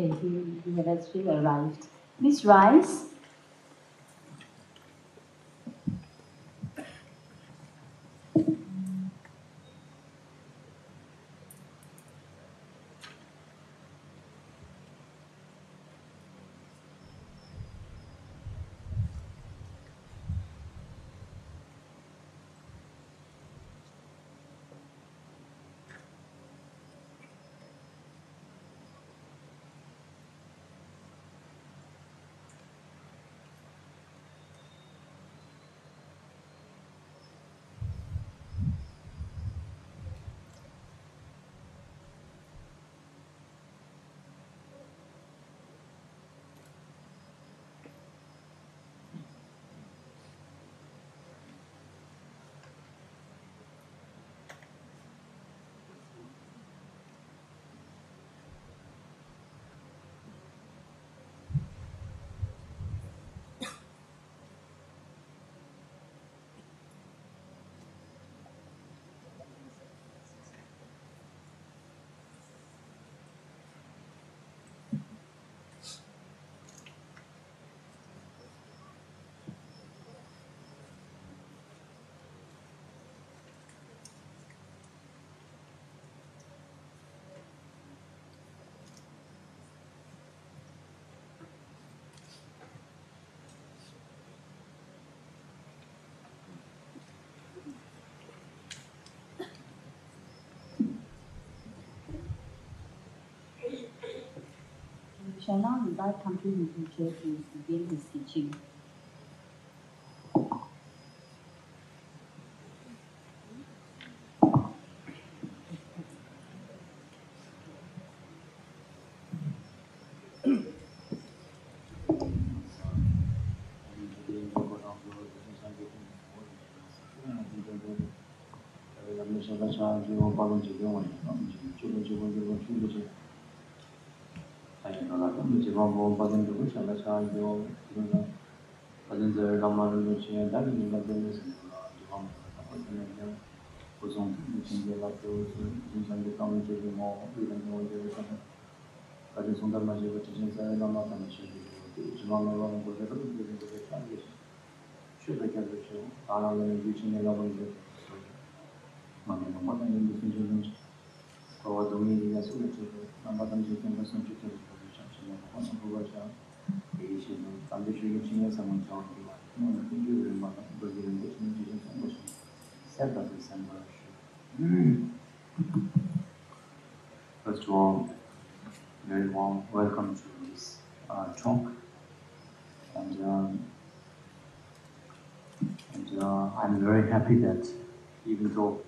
Okay, he has actually arrived. Miss Rice. We shall now invite Khamtrul Rinpoche to begin his teaching. First of all, very warm welcome to this talk, and I'm very happy that even though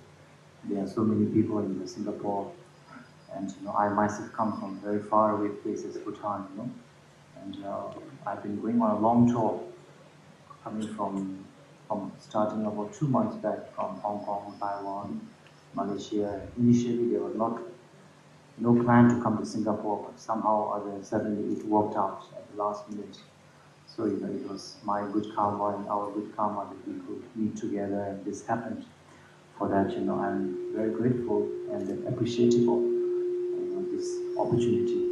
there are so many people in Singapore, and I myself come from very far away places, Bhutan, and I've been going on a long tour, coming from starting about 2 months back from Hong Kong, Taiwan, Malaysia. Initially, there was no plan to come to Singapore, but somehow or other suddenly it worked out at the last minute. So it was my good karma and our good karma that we could meet together, and this happened. For that, I'm very grateful and appreciative of this opportunity.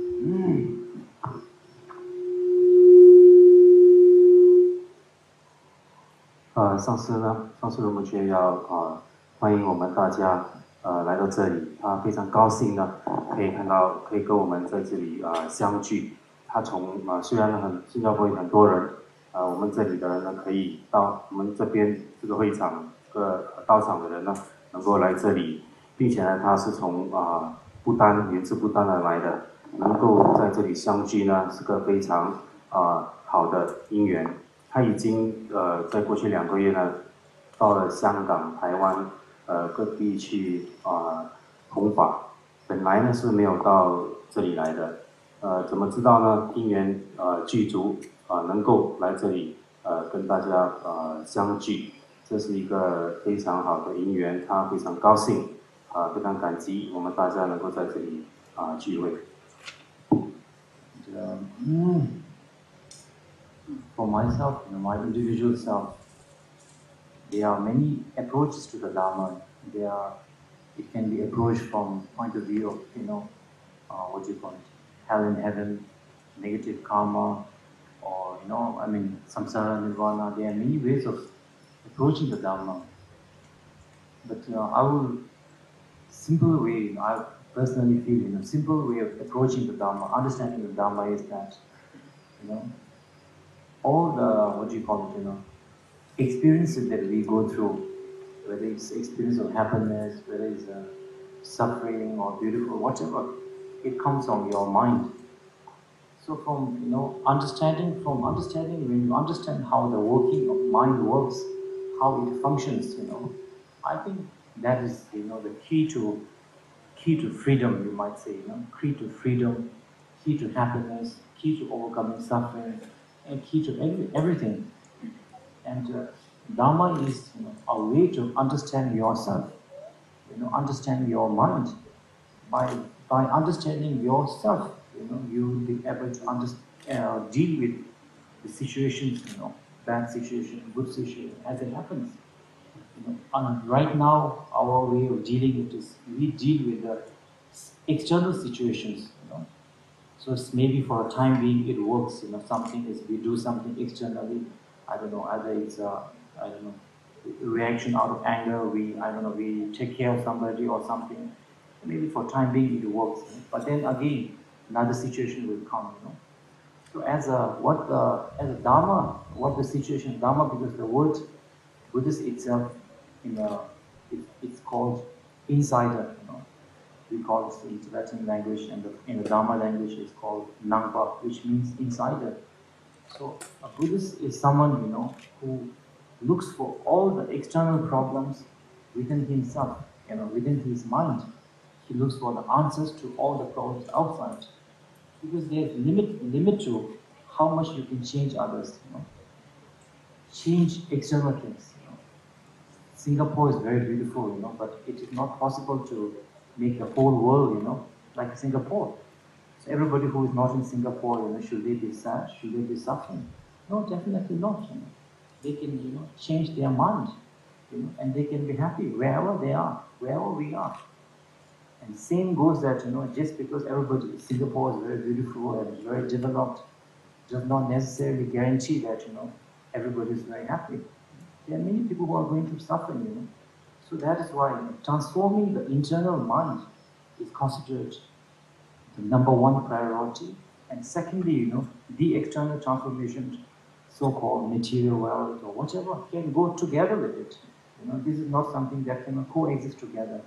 上次我们觉得要欢迎我们大家来到这里，他非常高兴呢，可以跟我们在这里相聚。他从虽然新加坡有很多人，我们这里的人呢可以到我们这边这个会场到场的人呢能够来这里，并且呢他是从源自不丹而来的，能够在这里相聚呢是个非常好的因缘。他已经在过去2个月呢，到了香港、台湾各地去弘法。本来呢是没有到这里来的，怎么知道呢？因缘具足能够来这里跟大家相聚，这是一个非常好的因缘，他非常高兴非常感激我们大家能够在这里聚会。For myself, my individual self, there are many approaches to the Dharma. It can be approached from point of view of, what do you call it, hell and heaven, negative karma, or samsara, nirvana. There are many ways of approaching the Dharma. But our simple way, I personally feel, simple way of approaching the Dharma, understanding the Dharma is that, all the, experiences that we go through, whether it's experience of happiness, whether it's suffering or beautiful, whatever, it comes from your mind. So from understanding, when you understand how the working of mind works, how it functions, I think that is the key to freedom, you might say, key to freedom, key to happiness, key to overcoming suffering, and key to everything. And Dharma is a way to understand yourself, understand your mind. By understanding yourself, you will be able to deal with the situations, bad situation, good situation, as it happens. And right now, our way of dealing with this, we deal with the external situations, So it's maybe for a time being it works, something is, we do something externally, I don't know, either it's reaction out of anger, we take care of somebody or something. Maybe for time being it works, but then again another situation will come, So as a Dharma, what the situation is Dharma, because the word Buddhist itself, it's called insider, We call it in Tibetan language, and in the Dharma language it's called Nangpa, which means insider. So a Buddhist is someone, who looks for all the external problems within himself, within his mind. He looks for the answers to all the problems outside. Because there's limit to how much you can change others, Change external things, Singapore is very beautiful, but it is not possible to make the whole world, like Singapore. So everybody who is not in Singapore, should they be sad? Should they be suffering? No, definitely not. They can, change their mind, and they can be happy wherever they are, wherever we are. And same goes that, just because Singapore is very beautiful and very developed, does not necessarily guarantee that, everybody is very happy. There are many people who are going through suffering, So that is why transforming the internal mind is considered the number one priority. And secondly, the external transformation, so-called material wealth or whatever, can go together with it. This is not something that can coexist together.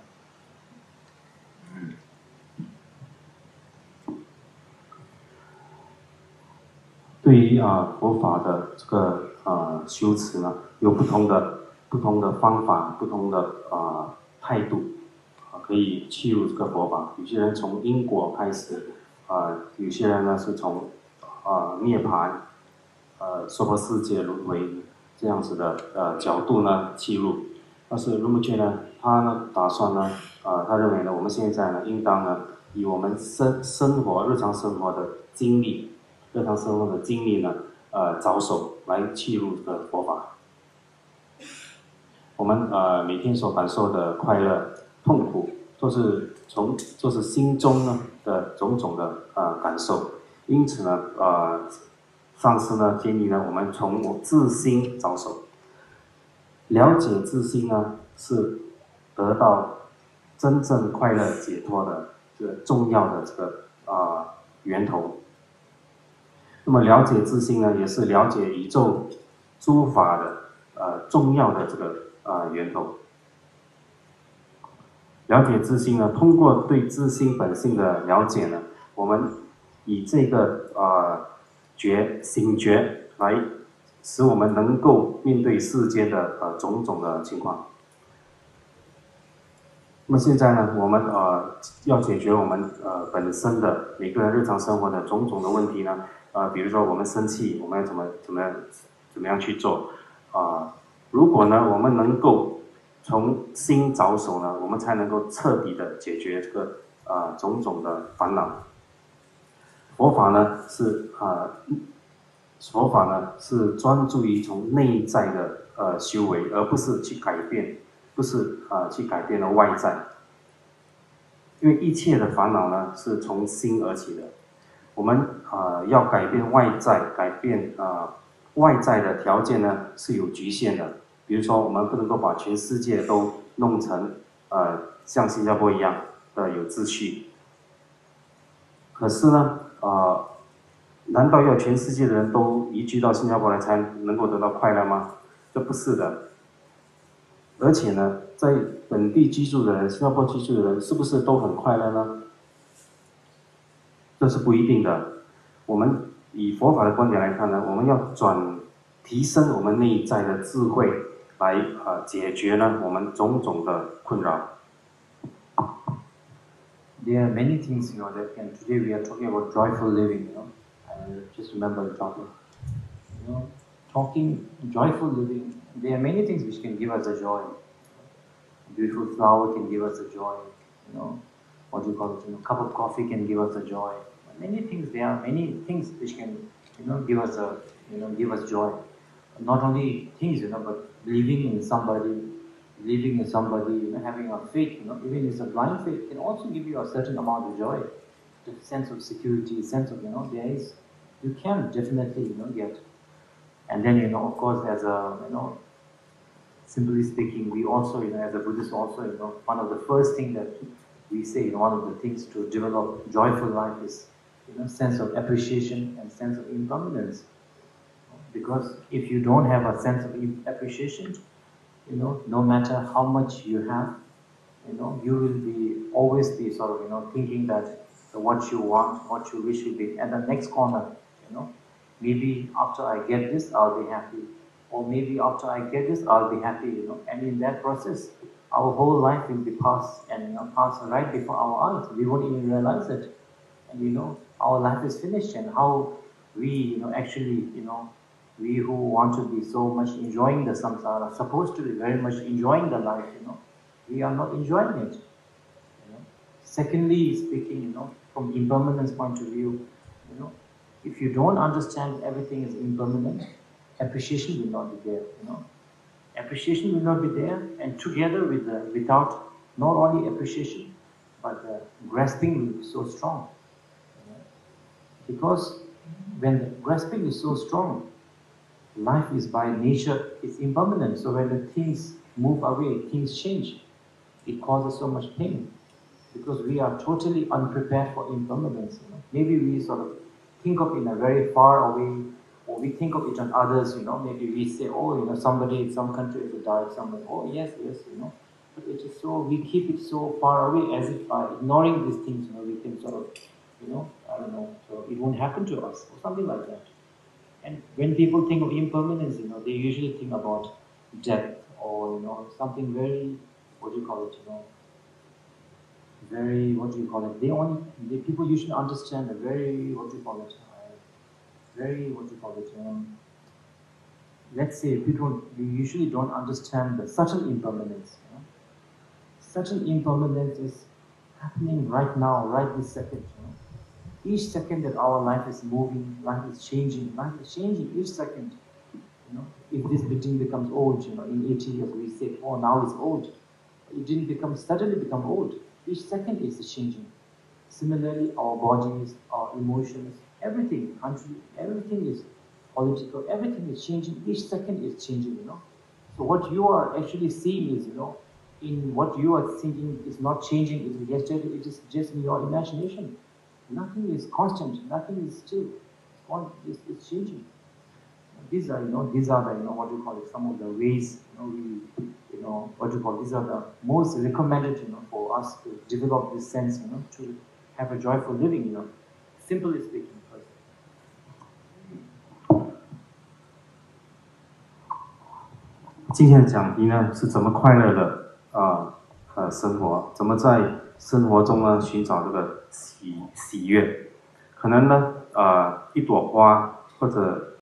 对于佛法的这个修持呢，有不同的方法，不同的态度可以切入这个佛法。有些人从因果开始，有些人呢是从涅槃、娑婆世界轮回这样子的角度呢切入。但是Rinpoche呢，他呢打算呢，他认为呢，我们现在呢应当呢以我们日常生活的经历。日常生活的经历呢，着手来切入这个佛法。我们每天所感受的快乐、痛苦，都是心中呢的种种的感受。因此呢，上师呢建议呢，我们从自心着手，了解自心呢，是得到真正快乐解脱的这个重要的这个源头。那么了解自心呢，也是了解宇宙诸法的重要的这个源头。了解自心呢，通过对自心本性的了解呢，我们以这个醒觉来使我们能够面对世间的种种的情况。那么现在呢，我们要解决我们本身的每个人日常生活的种种的问题呢，比如说我们生气，我们要怎么样去做如果呢，我们能够从心着手呢，我们才能够彻底的解决这个种种的烦恼。佛法呢是专注于从内在的修为，而不是去改变。不是去改变了外在，因为一切的烦恼呢是从心而起的。我们要改变外在，改变外在的条件呢是有局限的。比如说，我们不能够把全世界都弄成像新加坡一样的有秩序。可是呢，难道要全世界的人都移居到新加坡来才能够得到快乐吗？这不是的。而且呢，在本地居住的人，新加坡居住的人，是不是都很快乐呢？这是不一定的。我们以佛法的观点来看呢，我们要提升我们内在的智慧，来解决呢我们种种的困扰。There are many things, that can. Today we are talking about joyful living, I just remember the topic. Talking joyful living. There are many things which can give us a joy. A beautiful flower can give us a joy. What do you call it? A cup of coffee can give us a joy. Many things. There are many things which can, give us joy. Not only things, but believing in somebody. Having a faith, even if it's a blind faith, can also give you a certain amount of joy, the sense of security, sense of, you can definitely, get. And then, of course, as a, simply speaking, we also, as a Buddhist also, one of the first things that we say, one of the things to develop joyful life is, sense of appreciation and sense of impermanence. Because if you don't have a sense of appreciation, no matter how much you have, you will always be sort of, thinking that what you want, what you wish will be at the next corner, Maybe after I get this, I'll be happy. Or maybe after I get this, I'll be happy, And in that process, our whole life will be passed and, pass right before our eyes. We won't even realize it. And, our life is finished, and how we, actually, we who want to be so much enjoying the samsara, supposed to be very much enjoying the life, we are not enjoying it. Secondly, speaking, from impermanence point of view, if you don't understand everything is impermanent, appreciation will not be there. Appreciation will not be there, and together with without not only appreciation, but grasping will be so strong. Because when the grasping is so strong, life is by nature is impermanent. So when the things move away, things change. It causes so much pain because we are totally unprepared for impermanence. Maybe we sort of think of in a very far away, or we think of it on others. Maybe we say, oh, somebody in some country has died. Somebody, oh yes, But it is so, we keep it so far away, as if by ignoring these things, we can sort of, I don't know, so it won't happen to us or something like that. And when people think of impermanence, they usually think about death or, something very, people usually understand a very, let's say people usually don't understand the subtle impermanence. Subtle impermanence is happening right now, right this second. Each second that our life is moving, life is changing each second. If this building becomes old, in 80 years we say, oh, now it's old. It didn't suddenly become old. Each second is changing. Similarly, our bodies, our emotions, everything, country, everything is political, everything is changing. Each second is changing, So what you are actually seeing is, in what you are thinking is not changing. It is just in your imagination. Nothing is constant. Nothing is still. It's changing. These are, these are the, some of the ways, these are the most recommended, for us to develop this sense, to have a joyful living, simply speaking. 今天的讲题呢是怎么快乐的生活，怎么在生活中呢寻找这个喜悦。可能呢一朵花或者